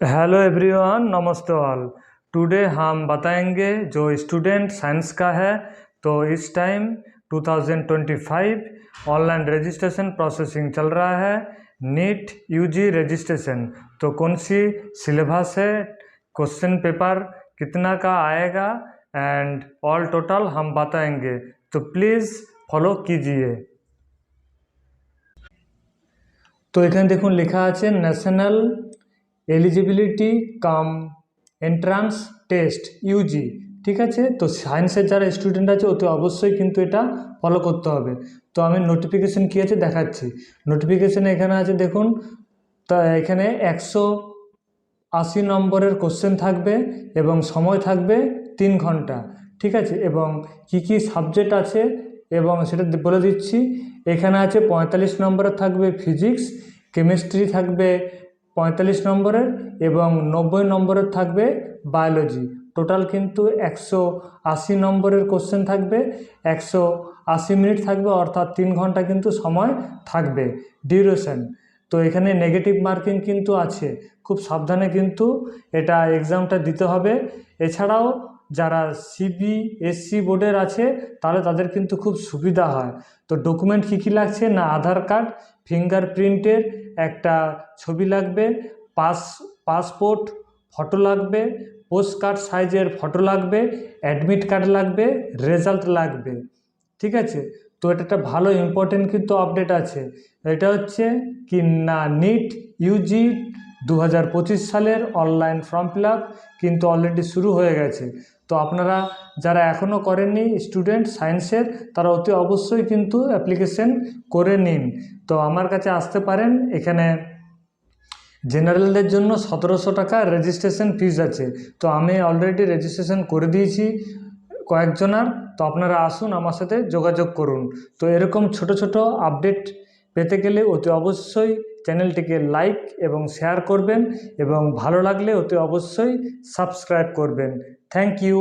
Hello everyone, नमस्ते all. Today हम बताएंगे जो स्टूडेंट साइंस का है तो इस टाइम 2025 ऑनलाइन रजिस्ट्रेशन प्रोसेसिंग चल रहा है। नीट यूजी रजिस्ट्रेशन तो कौन सी सिलेबस है, क्वेश्चन पेपर कितना का आएगा एंड ऑल टोटल हम बताएंगे, तो प्लीज़ फॉलो कीजिए। तो এখানে দেখুন লেখা আছে national eligibility cum entrance test UG, ঠিক আছে। তো সায়েন্সের যারা স্টুডেন্ট আছে অতি অবশ্যই কিন্তু এটা ফলো করতে হবে। তো আমি নোটিফিকেশান কী আছে দেখাচ্ছি। নোটিফিকেশানে এখানে আছে দেখুন, তা এখানে 180 নম্বরের কোশ্চেন থাকবে এবং সময় থাকবে 3 ঘন্টা, ঠিক আছে। এবং কি কি সাবজেক্ট আছে এবং সেটা বলে দিচ্ছি। এখানে আছে 45 নম্বরের থাকবে ফিজিক্স, কেমিস্ট্রি থাকবে 45 নম্বরের এবং 90 নম্বরের থাকবে বায়োলজি। টোটাল কিন্তু 180 নম্বরের কোশ্চেন থাকবে, 180 মিনিট থাকবে, অর্থাৎ 3 ঘন্টা কিন্তু সময় থাকবে ডিউরেশন। তো এখানে নেগেটিভ মার্কিং কিন্তু আছে, খুব সাবধানে কিন্তু এটা এক্সামটা দিতে হবে। এছাড়াও যারা সিবিএসসি বোর্ডের আছে তাহলে তাদের কিন্তু খুব সুবিধা হয়। তো ডকুমেন্ট কী কী লাগছে না, আধার কার্ড, ফিঙ্গারপ্রিন্টের একটা ছবি লাগবে, পাসপোর্ট ফটো লাগবে, পোস্ট কার্ড সাইজের ফটো লাগবে, অ্যাডমিট কার্ড লাগবে, রেজাল্ট লাগবে, ঠিক আছে। তো এটা একটা ভালো ইম্পর্টেন্ট কিন্তু আপডেট আছে। এটা হচ্ছে কি না, নিট ইউজি 2025 সালের অনলাইন ফর্ম ফিল আপ কিন্তু অলরেডি শুরু হয়ে গেছে। তো আপনারা যারা এখনও করেননি স্টুডেন্ট সায়েন্সের, তারা অতি অবশ্যই কিন্তু অ্যাপ্লিকেশন করে নিন। তো আমার কাছে আসতে পারেন। এখানে জেনারেলদের জন্য 1700 টাকা রেজিস্ট্রেশন ফিস আছে। তো আমি অলরেডি রেজিস্ট্রেশন করে দিয়েছি কয়েকজনার। তো আপনারা আসুন, আমার সাথে যোগাযোগ করুন। তো এরকম ছোট ছোট আপডেট পেতে গেলে অতি অবশ্যই চ্যানেলটিকে লাইক এবং শেয়ার করবেন এবং ভালো লাগলে অতি অবশ্যই সাবস্ক্রাইব করবেন। Thank you.